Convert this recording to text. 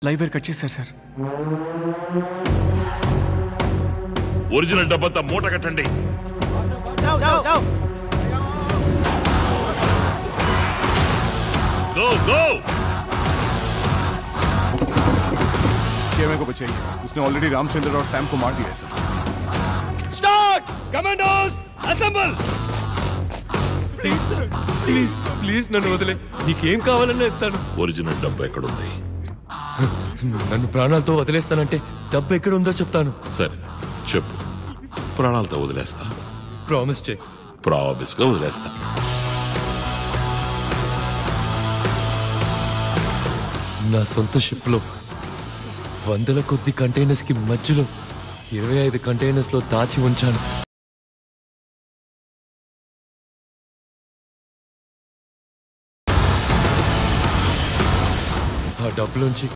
Live wire cut చేశారు sir. Original డబ్బంతా మూట కట్టండి. गो गो चेयरमैन को बचाइए, उसने ऑलरेडी रामचंद्र और सैम को मार दिया है sir. Start commandos assemble. Please please please నన్ను వదిలే, నీకేం కావాలన్నా ఇస్తాను. ఒరిజినల్ డబ్బు ఎక్కడుంది? నన్ను ప్రాణాలతో వదిలేస్తానంటే డబ్బు ఎక్కడ ఉందో చెప్తాను. సరే చెప్పు, ప్రాణాలతో వదిలేస్తా. ప్రామిస్ చేయి. ప్రామిస్ గా వదిలేస్తా. నా సొంత షిప్ లో వందల కొద్ది కంటైనర్స్ కి మధ్యలో 25 కంటైనర్స్ లో దాచి ఉంచాను. ఆ డబ్బులోంచి